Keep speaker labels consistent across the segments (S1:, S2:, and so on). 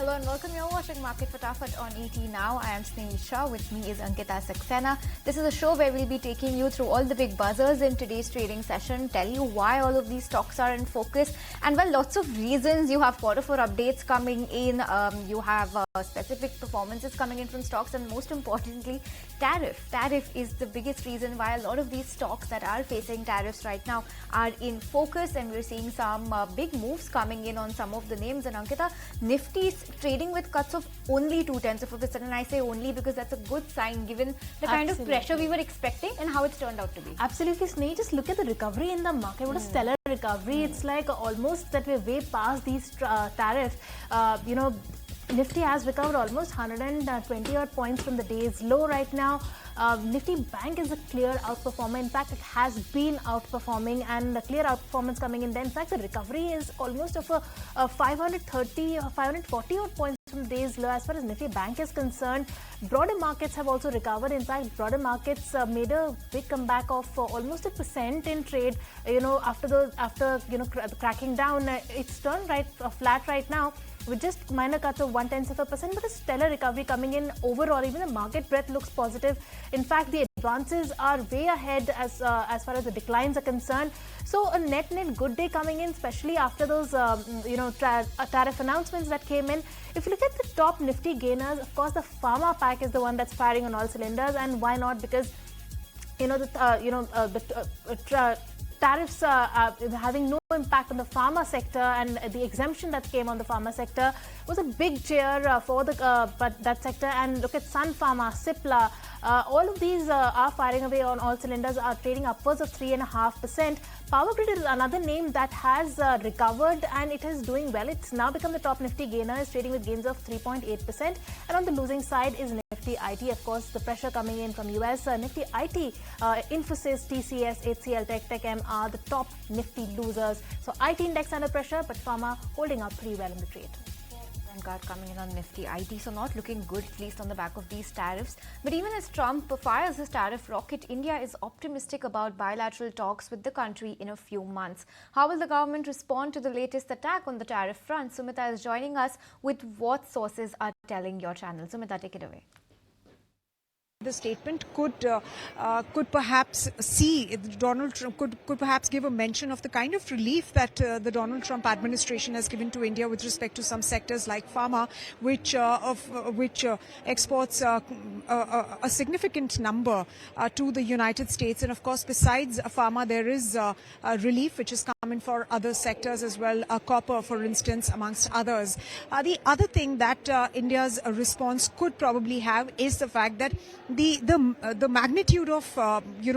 S1: Hello and welcome. You're watching Market Fatafat on ET Now. I am Snehal Shah. With me is Ankita Saxena. This is a show where we'll be taking you through all the big buzzers in today's trading session, tell you why all of these stocks are in focus, and well, lots of reasons. You have quarter four updates coming in, you have specific performances coming in from stocks, and most importantly, tariff. Tariff is the biggest reason why a lot of these stocks that are facing tariffs right now are in focus, and we're seeing some big moves coming in on some of the names. And Ankita, Nifty trading with cuts of only 0.2%, and I say only because that's a good sign given the kind of pressure we were expecting and how it's turned out to be.
S2: Absolutely, Sneh. Just look at the recovery in the market. What a stellar recovery. It's like almost that we're way past these tariffs. Nifty has recovered almost 120 odd points from the day's low right now. Nifty Bank is a clear outperformer. In fact, it has been outperforming, and a clear outperformance coming in there. In fact, the recovery is almost of a 530 or 540 odd points from the day's low. As far as Nifty Bank is concerned, broader markets have also recovered. In fact, broader markets made a big comeback of almost 1% in trade. After cracking down, it's turned flat right now, with just minor cuts of 0.1%, but a stellar recovery coming in overall. Even the market breadth looks positive. In fact, the advances are way ahead as far as the declines are concerned. So a net good day coming in, especially after those tariff announcements that came in. If you look at the top Nifty gainers, of course, the pharma pack is the one that's firing on all cylinders, and why not? Because tariffs having no impact on the pharma sector, and the exemption that came on the pharma sector was a big cheer for that sector. And look at Sun Pharma, Cipla, all of these are firing away on all cylinders, are trading upwards of 3.5%. Power Grid is another name that has recovered, and it is doing well. It's now become the top Nifty gainer, is trading with gains of 3.8%. And on the losing side is Nifty IT. Of course, the pressure coming in from US. Nifty IT, Infosys, TCS, HCL, Tech are the top Nifty losers. So IT index under pressure, but pharma holding up pretty well in the trade.
S1: Vanguard coming in on Nifty IT, so not looking good, at least on the back of these tariffs. But even as Trump fires his tariff rocket, India is optimistic about bilateral talks with the country in a few months. How will the government respond to the latest attack on the tariff front? Sumita is joining us with what sources are telling your channel. Sumita, take it away.
S3: The statement could perhaps see Donald Trump could perhaps give a mention of the kind of relief that the Donald Trump administration has given to India with respect to some sectors like pharma, which exports a significant number to the United States. And of course, besides pharma, there is relief which is coming for other sectors as well, copper, for instance, amongst others. The other thing that India's response could probably have is the fact that the magnitude of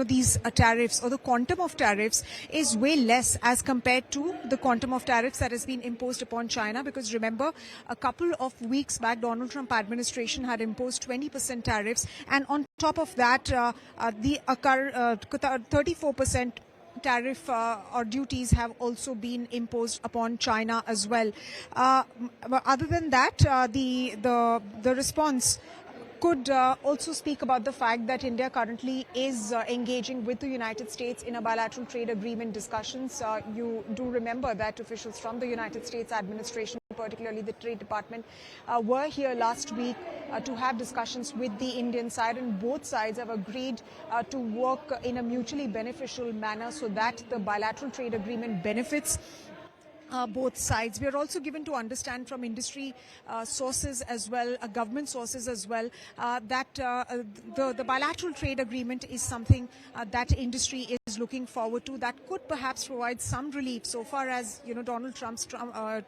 S3: these tariffs, or the quantum of tariffs, is way less as compared to the quantum of tariffs that has been imposed upon China. Because remember, a couple of weeks back, Donald Trump administration had imposed 20% tariffs, and on top of that, the 34% tariff or duties have also been imposed upon China as well. Other than that, the response could also speak about the fact that India currently is engaging with the United States in a bilateral trade agreement discussions. You do remember that officials from the United States administration, particularly the Trade Department, were here last week to have discussions with the Indian side, and both sides have agreed to work in a mutually beneficial manner so that the bilateral trade agreement benefits both sides. We are also given to understand from industry sources as well, government sources as well, that the bilateral trade agreement is something that industry is looking forward to, that could perhaps provide some relief so far as Donald Trump's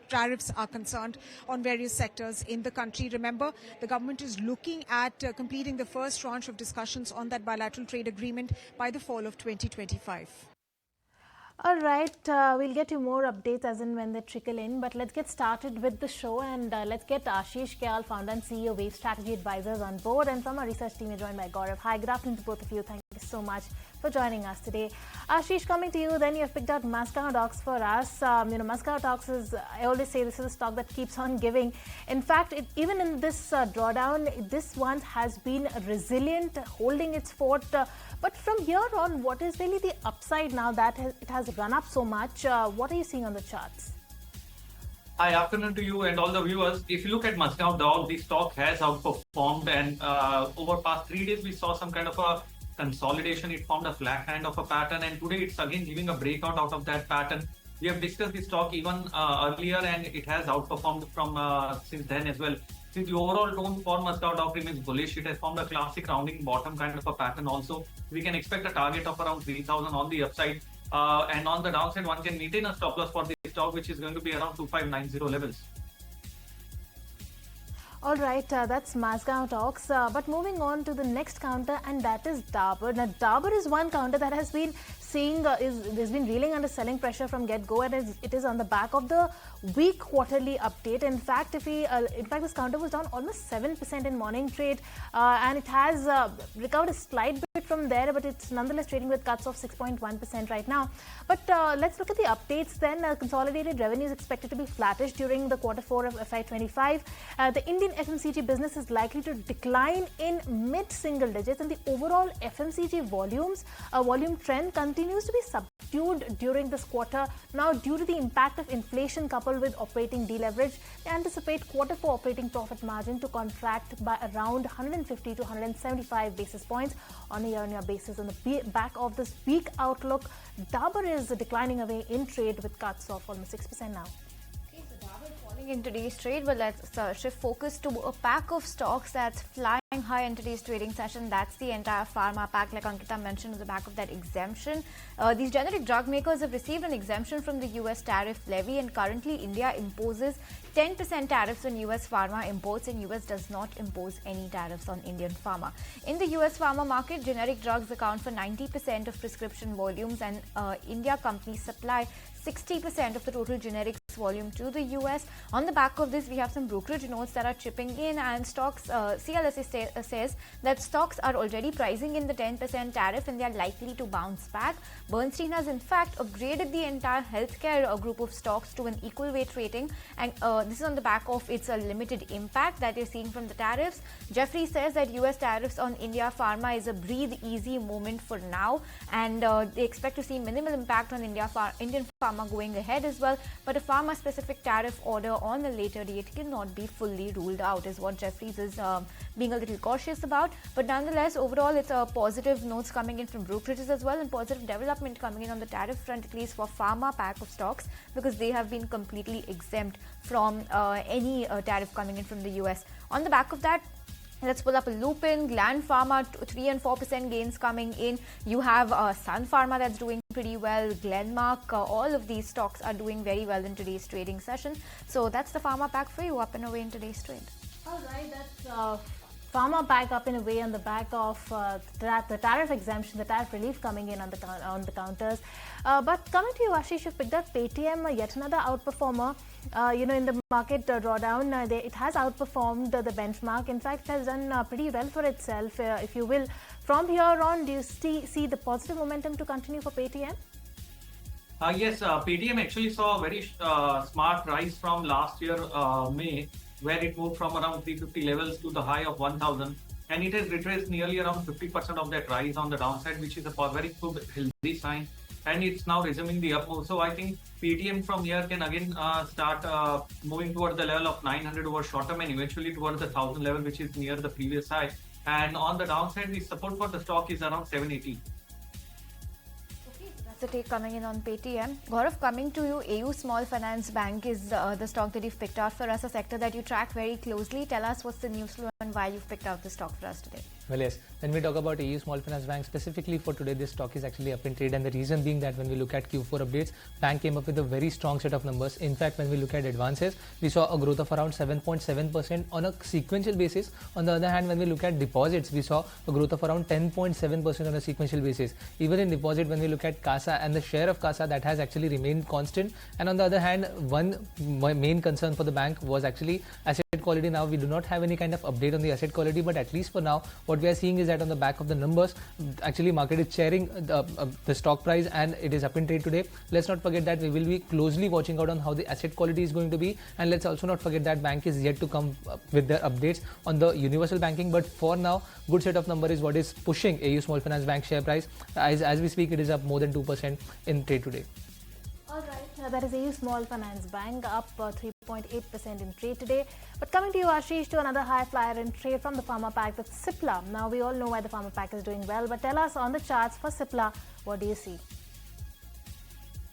S3: tariffs are concerned on various sectors in the country. Remember, the government is looking at completing the first tranche of discussions on that bilateral trade agreement by the fall of 2025.
S2: All right, we'll get you more updates as and when they trickle in, but let's get started with the show, and let's get Ashish Kyal, founder and CEO of Wave Strategy Advisors, on board, and from our research team we're joined by Gaurav. Hi, good afternoon to both of you. Thank you so much for joining us today. Ashish, coming to you, then you have picked out Moscow Docs for us. Moscow Docs is, I always say, this is a stock that keeps on giving. In fact, even in this drawdown, this one has been resilient, holding its fort. But from here on, what is really the upside now that it has run up so much? What are you seeing on the charts?
S4: Hi, afternoon to you and all the viewers. If you look at Mazgaon Dog, the stock has outperformed, and over past 3 days we saw some kind of a consolidation. It formed a flat kind of a pattern, and today it's again giving a breakout out of that pattern. We have discussed the stock even earlier, and it has outperformed from since then as well. Since the overall tone for Mazgaon Dog remains bullish, it has formed a classic rounding bottom kind of a pattern. Also, we can expect a target of around 3,000 on the upside. And on the downside, one can maintain a stop loss for the stock, which is going to be around 2590 levels.
S2: All right, that's Mazgaon talks. But moving on to the next counter, and that is Dabur. Now, Dabur is one counter that has been seeing has been reeling under selling pressure from get-go, and it is on the back of the weak quarterly update. In fact, this counter was down almost 7% in morning trade, and it has recovered a slight bit from there, but it's nonetheless trading with cuts of 6.1% right now. But let's look at the updates then. Consolidated revenue is expected to be flattish during the quarter 4 of FY25. The Indian FMCG business is likely to decline in mid-single digits, and the overall FMCG volume trend continues to be subdued during this quarter. Now, due to the impact of inflation coupled with operating deleverage, they anticipate quarter 4 operating profit margin to contract by around 150 to 175 basis points on a year-on-year basis. On the back of this weak outlook, Dabur is declining away in trade with cuts of almost 6% now.
S1: Okay, so Dabur falling in today's trade, but let's shift focus to a pack of stocks that's flying high in today's trading session. That's the entire pharma pack, like Ankita mentioned, on the back of that exemption. These generic drug makers have received an exemption from the US tariff levy, and currently India imposes 10% tariffs on US pharma imports, and US does not impose any tariffs on Indian pharma. In the US pharma market, generic drugs account for 90% of prescription volumes, and India companies supply 60% of the total generics volume to the US. On the back of this, we have some brokerage notes that are chipping in, and stocks, CLSA says that stocks are already pricing in the 10% tariff and they are likely to bounce back. Bernstein has in fact upgraded the entire healthcare group of stocks to an equal weight rating, and this is on the back of its limited impact that you're seeing from the tariffs. Jefferies says that US tariffs on India pharma is a breathe easy moment for now, and they expect to see minimal impact on Indian pharma going ahead as well, but a pharma specific tariff order on a later date cannot be fully ruled out, is what Jefferies is being a little cautious about. But nonetheless, overall it's positive notes coming in from brokerages as well, and positive development coming in on the tariff front, at least for pharma pack of stocks, because they have been completely exempt from any tariff coming in from the US. On the back of that, let's pull up a Lupin, Gland Pharma, 3 and 4% gains coming in. You have Sun Pharma that's doing pretty well, Glenmark, all of these stocks are doing very well in today's trading session. So that's the pharma pack for you, up and away in today's trade.
S2: All right, that's pharma pack up in a way on the back of the tariff exemption, the tariff relief coming in on the counters. But coming to you, Ashish, you've picked up Paytm, yet another outperformer. In the market drawdown, it has outperformed the benchmark. In fact, it has done pretty well for itself, if you will. From here on, do you see the positive momentum to continue for Paytm?
S4: Yes, Paytm actually saw a very smart rise from last year, May, where it moved from around 350 levels to the high of 1000, and it has retraced nearly around 50% of that rise on the downside, which is a very good, healthy sign. And it's now resuming the up move. So I think Paytm from here can again start moving towards the level of 900 over short term, and eventually towards the 1000 level, which is near the previous high. And on the downside, the support for the stock is around 780.
S1: The take coming in on Paytm. Gaurav, coming to you, AU Small Finance Bank is the stock that you've picked out for us, a sector that you track very closely. Tell us what's the news flow and why you've picked out the stock for us today.
S5: Well, yes, when we talk about AU Small Finance Bank, specifically for today, this stock is actually up in trade, and the reason being that when we look at Q4 updates, bank came up with a very strong set of numbers. In fact, when we look at advances, we saw a growth of around 7.7% on a sequential basis. On the other hand, when we look at deposits, we saw a growth of around 10.7% on a sequential basis. Even in deposit, when we look at CASA and the share of CASA, that has actually remained constant. And on the other hand, one main concern for the bank was actually asset quality. Now we do not have any kind of update on the asset quality, but at least for now, what we are seeing is that on the back of the numbers, actually market is sharing the stock price, and it is up in trade today. Let's not forget that we will be closely watching out on how the asset quality is going to be, and let's also not forget that bank is yet to come with their updates on the universal banking. But for now, good set of number is what is pushing AU Small Finance Bank share price. As we speak, it is up more than 2% in trade today.
S1: All right.
S2: That is AU Small Finance Bank, up 3.8% in trade today. But coming to you, Ashish, to another high flyer in trade from the Pharma Pack, that's Cipla. Now, we all know why the Pharma Pack is doing well, but tell us on the charts for Cipla, what do you see?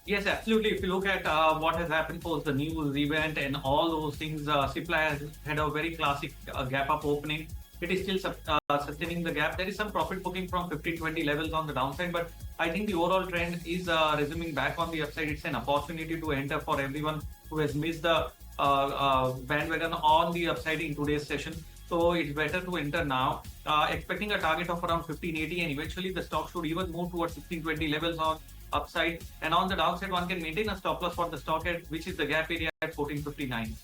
S4: Yes, absolutely. If you look at what has happened post the news event and all those things, Cipla has had a very classic gap up opening. It is still sustaining the gap. There is some profit booking from 15-20 levels on the downside, but I think the overall trend is resuming back on the upside. It's an opportunity to enter for everyone who has missed the bandwagon on the upside in today's session. So it's better to enter now, expecting a target of around 1580, and eventually the stock should even move towards 1620 levels on upside. And on the downside, one can maintain a stop loss for the stock at which is the gap area at 1459.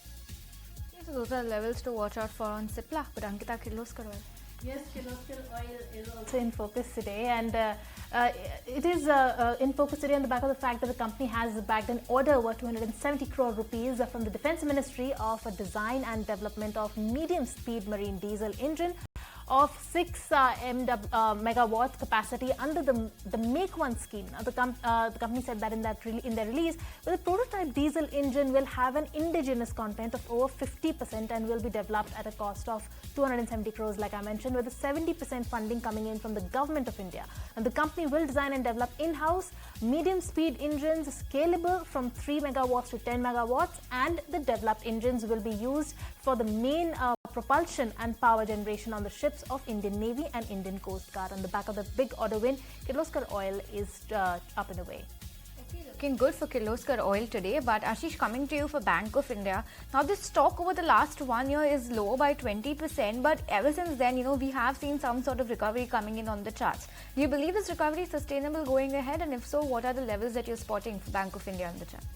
S1: So those are levels to watch out for on Cipla. But Ankita, Kirloskar oil.
S2: Yes, Kirloskar oil is also in focus today, and it is in focus today on the back of the fact that the company has bagged an order worth 270 crore rupees from the Defence Ministry of design and development of medium-speed marine diesel engine of 6 megawatt capacity under the Make One scheme. The company said that in their release, well, the prototype diesel engine will have an indigenous content of over 50% and will be developed at a cost of 270 crores, like I mentioned, with a 70% funding coming in from the Government of India. And the company will design and develop in-house medium-speed engines scalable from 3 megawatts to 10 megawatts, and the developed engines will be used for the main propulsion and power generation on the ships of Indian Navy and Indian Coast Guard. On the back of the big order win, Kirloskar oil is up and away.
S1: Okay, looking good for Kirloskar oil today. But Ashish, coming to you for Bank of India. Now, this stock over the last 1 year is lower by 20%. But ever since then, we have seen some sort of recovery coming in on the charts. Do you believe this recovery is sustainable going ahead? And if so, what are the levels that you're spotting for Bank of India on the charts?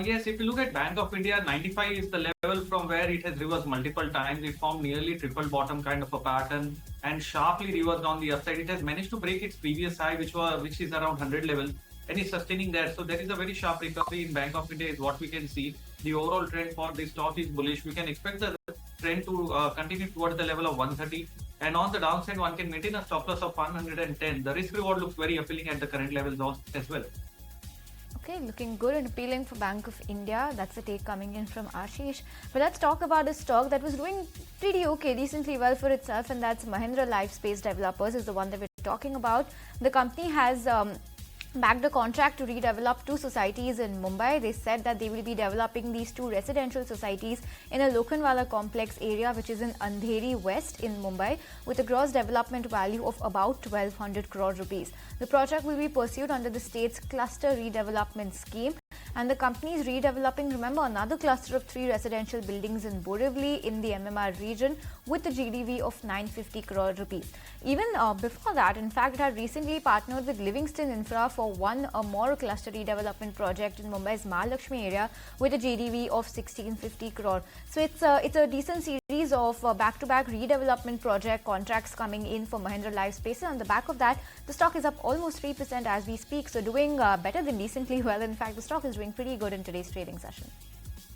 S4: Yes, if you look at Bank of India, 95 is the level from where it has reversed multiple times. It formed nearly triple bottom kind of a pattern and sharply reversed on the upside. It has managed to break its previous high, which is around 100 levels, and is sustaining there. So there is a very sharp recovery in Bank of India is what we can see. The overall trend for this stock is bullish. We can expect the trend to continue towards the level of 130. And on the downside, one can maintain a stop loss of 110. The risk reward looks very appealing at the current levels as well.
S1: Okay, looking good and appealing for Bank of India. That's the take coming in from Ashish. But let's talk about a stock that was doing pretty okay, decently well for itself, and that's Mahindra Lifespace Developers is the one that we're talking about. The company has bagged a contract to redevelop 2 societies in Mumbai. They said that they will be developing these 2 residential societies in a Lokhandwala complex area, which is in Andheri West in Mumbai, with a gross development value of about 1200 crore rupees. The project will be pursued under the state's cluster redevelopment scheme, and the company is redeveloping, remember, another cluster of 3 residential buildings in Borivali in the MMR region with a GDV of 950 crore rupees. Even before that, in fact, it had recently partnered with Livingston Infra for one more cluster redevelopment project in Mumbai's Mahalakshmi area with a GDV of 1650 crore. So it's a decent series of back-to-back redevelopment project contracts coming in for Mahindra Lifespace. And on the back of that, the stock is up almost 3% as we speak. So doing better than decently well. In fact, the stock is doing pretty good in today's trading session.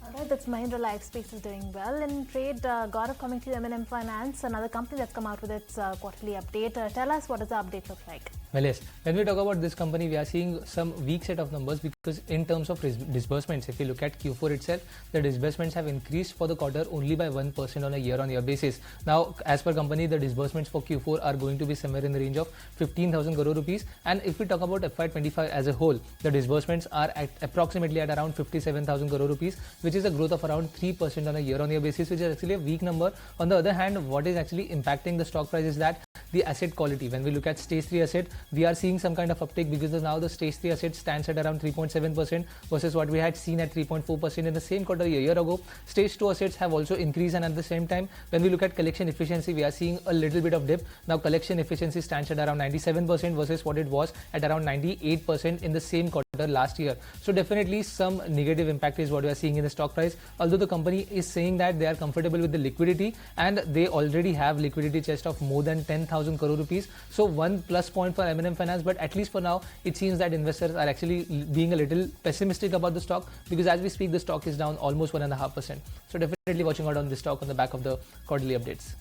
S2: Alright, that's Mahindra Lifespace is doing well in trade. Gaurav, coming to M&M Finance, another company that's come out with its quarterly update. Tell us, what does the update look like?
S5: Well, yes, when we talk about this company, we are seeing some weak set of numbers because in terms of disbursements, if you look at Q4 itself, the disbursements have increased for the quarter only by 1% on a year-on-year basis. Now, as per company, the disbursements for Q4 are going to be somewhere in the range of 15,000 crore rupees. And if we talk about FY25 as a whole, the disbursements are at approximately at around 57,000 crore rupees, which is a growth of around 3% on a year-on-year basis, which is actually a weak number. On the other hand, what is actually impacting the stock price is that the asset quality. When we look at stage 3 asset, we are seeing some kind of uptick because now the stage 3 asset stands at around 3.7% versus what we had seen at 3.4% in the same quarter a year ago. Stage 2 assets have also increased, and at the same time, when we look at collection efficiency, we are seeing a little bit of dip. Now collection efficiency stands at around 97% versus what it was at around 98% in the same quarter last year. So definitely some negative impact is what we are seeing in the stock price. Although the company is saying that they are comfortable with the liquidity and they already have liquidity chest of more than 10,000 crore rupees. So one plus point for M&M Finance, but at least for now, it seems that investors are actually being a little pessimistic about the stock because as we speak, the stock is down almost 1.5%. So definitely watching out on this stock on the back of the quarterly updates.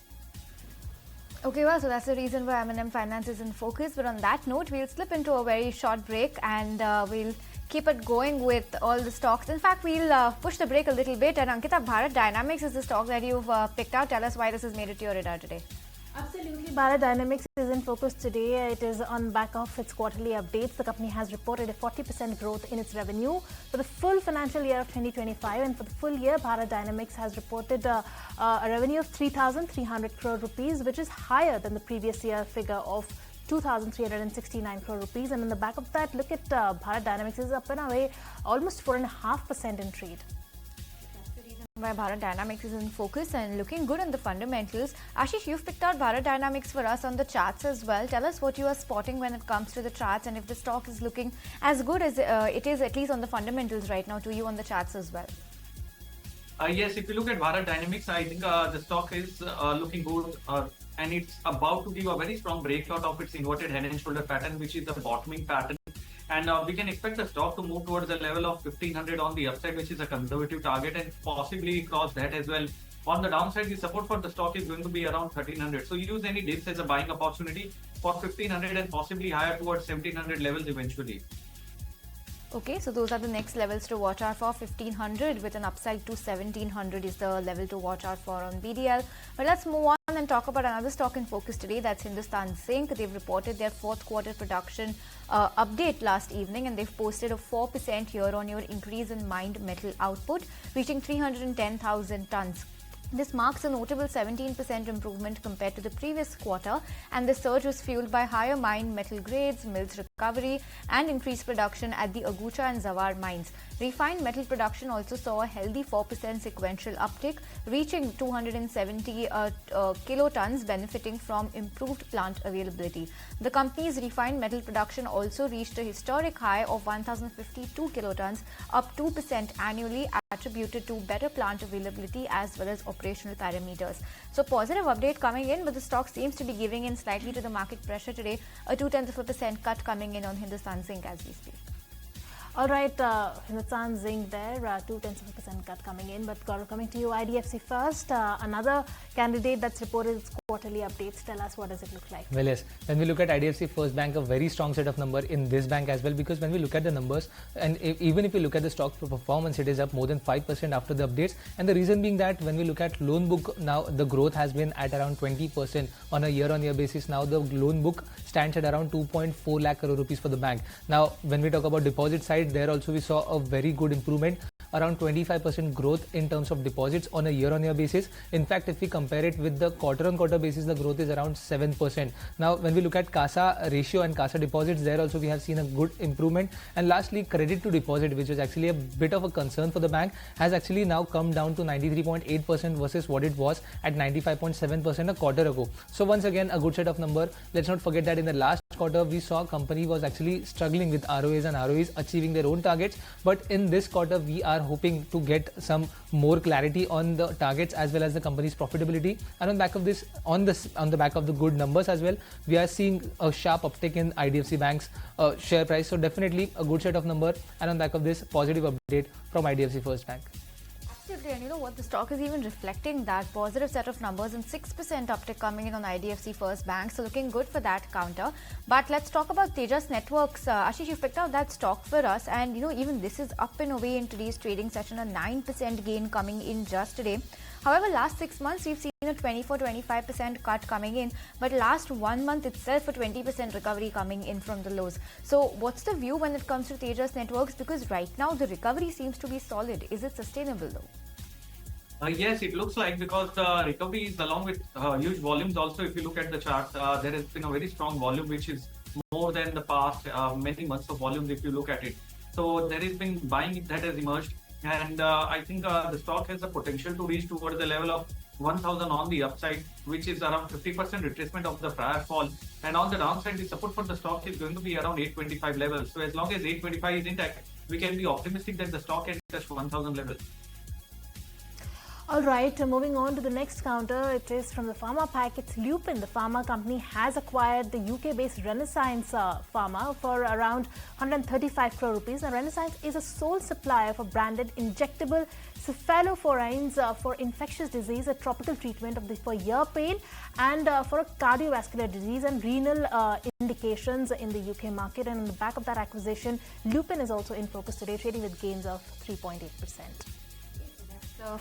S1: Okay, well, so that's the reason why M&M Finance is in focus. But on that note, we'll slip into a very short break and we'll keep it going with all the stocks. In fact, we'll push the break a little bit. And Ankita, Bharat Dynamics is the stock that you've picked out. Tell us why this has made it to your radar today.
S2: Absolutely. Bharat Dynamics is in focus today. It is on back of its quarterly updates. The company has reported a 40% growth in its revenue for the full financial year of 2025. And for the full year, Bharat Dynamics has reported a revenue of 3,300 crore rupees, which is higher than the previous year figure of 2,369 crore rupees. And on the back of that, look at Bharat Dynamics is up and away almost 4.5% in trade.
S1: Why Bharat Dynamics is in focus and looking good on the fundamentals. Ashish, you've picked out Bharat Dynamics for us on the charts as well. Tell us what you are spotting when it comes to the charts and if the stock is looking as good as it is, at least on the fundamentals right now, to you on the charts as well.
S4: Yes, if you look at Bharat Dynamics, I think the stock is looking good and it's about to give a very strong breakout of its inverted head and shoulder pattern, which is the bottoming pattern. And we can expect the stock to move towards the level of 1500 on the upside, which is a conservative target, and possibly cross that as well. On the downside, the support for the stock is going to be around 1300. So use any dips as a buying opportunity for 1500 and possibly higher towards 1700 levels eventually.
S1: Okay, so those are the next levels to watch out for. 1500 with an upside to 1700 is the level to watch out for on BDL. But let's move on and talk about another stock in focus today. That's Hindustan Zinc. They've reported their fourth quarter production update last evening, and they've posted a 4% year-on-year increase in mined metal output, reaching 310,000 tons. This marks a notable 17% improvement compared to the previous quarter, and the surge was fueled by higher mined metal grades, mills recovery, and increased production at the Agucha and Zawar mines. Refined metal production also saw a healthy 4% sequential uptick, reaching 270 kilotons, benefiting from improved plant availability. The company's refined metal production also reached a historic high of 1,052 kilotons, up 2% annually, attributed to better plant availability as well as operational parameters. So positive update coming in, but the stock seems to be giving in slightly to the market pressure today. A 0.2% cut coming in on Hindustan Zinc as we speak.
S2: All right, Hindustan Zinc there, 0.2% cut coming in. But Gaurav, coming to you, IDFC first. Another candidate that's reported its quarterly updates. Tell us, what does it look like?
S5: Well, yes. When we look at IDFC First Bank, a very strong set of number in this bank as well, because when we look at the numbers, and even if we look at the stock performance, it is up more than 5% after the updates. And the reason being that when we look at loan book, now the growth has been at around 20% on a year-on-year basis. Now the loan book stands at around 2.4 lakh crore rupees for the bank. Now, when we talk about deposit side, there also we saw a very good improvement, around 25% growth in terms of deposits on a year-on-year basis. In fact, if we compare it with the quarter-on-quarter basis, the growth is around 7%. Now, when we look at CASA ratio and CASA deposits, there also we have seen a good improvement. And lastly, credit to deposit, which is actually a bit of a concern for the bank, has actually now come down to 93.8% versus what it was at 95.7% a quarter ago. So once again, a good set of number. Let's not forget that in the last quarter, we saw company was actually struggling with ROAs and ROEs achieving their own targets. But in this quarter, we are hoping to get some more clarity on the targets as well as the company's profitability. And on back of this, on the back of the good numbers as well, we are seeing a sharp uptick in IDFC Bank's share price. So definitely a good set of number. And on back of this, positive update from IDFC First Bank.
S1: Absolutely, and you know what, the stock is even reflecting that positive set of numbers, and 6% uptick coming in on IDFC First Bank, so looking good for that counter. But let's talk about Tejas Networks. Ashish, you picked out that stock for us, and you know, even this is up and away in today's trading session, a 9% gain coming in just today. However, last 6 months we've seen a 24-25% cut coming in, but last 1 month itself a 20% recovery coming in from the lows. So what's the view when it comes to Tejas Networks? Because right now the recovery seems to be solid. Is it sustainable though?
S4: Yes, it looks like, because the recovery is along with huge volumes. Also, if you look at the chart, there has been a very strong volume, which is more than the past many months of volumes if you look at it. So there has been buying that has emerged, and I think the stock has the potential to reach towards the level of 1,000 on the upside, which is around 50% retracement of the prior fall. And on the downside, the support for the stock is going to be around 825 levels. So as long as 825 is intact, we can be optimistic that the stock can touch 1,000 levels.
S2: All right, moving on to the next counter, it is from the pharma pack. It's Lupin. The pharma company has acquired the UK-based Renaissance Pharma for around 135 crore rupees. Now, Renaissance is a sole supplier for branded injectable cephalosporins for infectious disease, a tropical treatment for ear pain, and for a cardiovascular disease and renal indications in the UK market. And on the back of that acquisition, Lupin is also in focus today, trading with gains of 3.8%.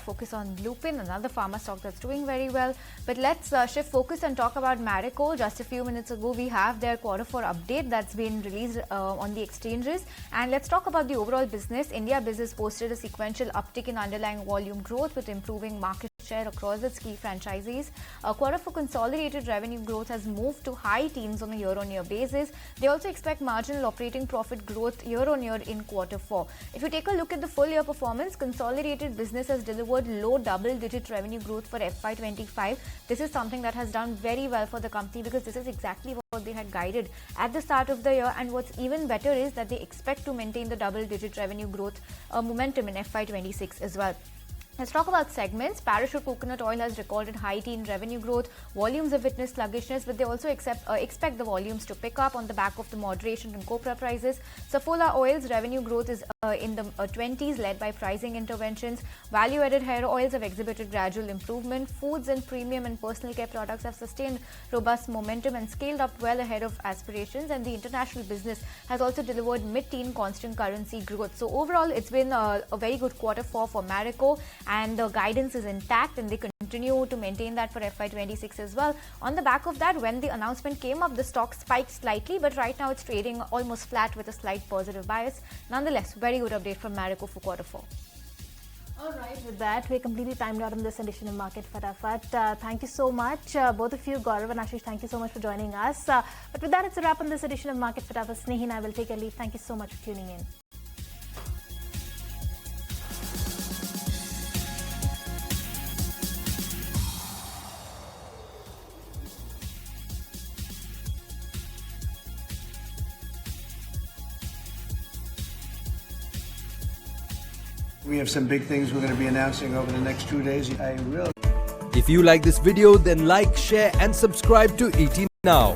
S1: Focus on Lupin, another pharma stock that's doing very well. But let's shift focus and talk about Marico. Just a few minutes ago, we have their Q4 update that's been released on the exchanges. And let's talk about the overall business. India business posted a sequential uptick in underlying volume growth with improving market share across its key franchisees. Q4 consolidated revenue growth has moved to high teens on a year-on-year basis. They also expect marginal operating profit growth year-on-year in Q4. If you take a look at the full year performance, consolidated business has delivered low double-digit revenue growth for FY25. This is something that has done very well for the company because this is exactly what they had guided at the start of the year. And what's even better is that they expect to maintain the double-digit revenue growth momentum in FY26 as well. Let's talk about segments. Parachute coconut oil has recorded high teen revenue growth. Volumes have witnessed sluggishness, but they also expect the volumes to pick up on the back of the moderation in copra prices. Saffola oils revenue growth is in the 20s, led by pricing interventions. Value-added hair oils have exhibited gradual improvement. Foods and premium and personal care products have sustained robust momentum and scaled up well ahead of aspirations. And the international business has also delivered mid-teen constant currency growth. So overall, it's been a very good Q4 for Marico, and the guidance is intact, and they continue to maintain that for FY26 as well. On the back of that, when the announcement came up, the stock spiked slightly, but right now it's trading almost flat with a slight positive bias. Nonetheless, very good update from Marico for Q4.
S2: All right, with that, we're completely timed out on this edition of Market Fatafat. Thank you so much, both of you, Gaurav and Ashish. Thank you so much for joining us. But with that, it's a wrap on this edition of Market Fatafat. Snehi and I will take a leave. Thank you so much for tuning in.
S6: We have some big things we're going to be announcing over the next 2 days.
S7: If you like this video, then like, share and subscribe to ET Now.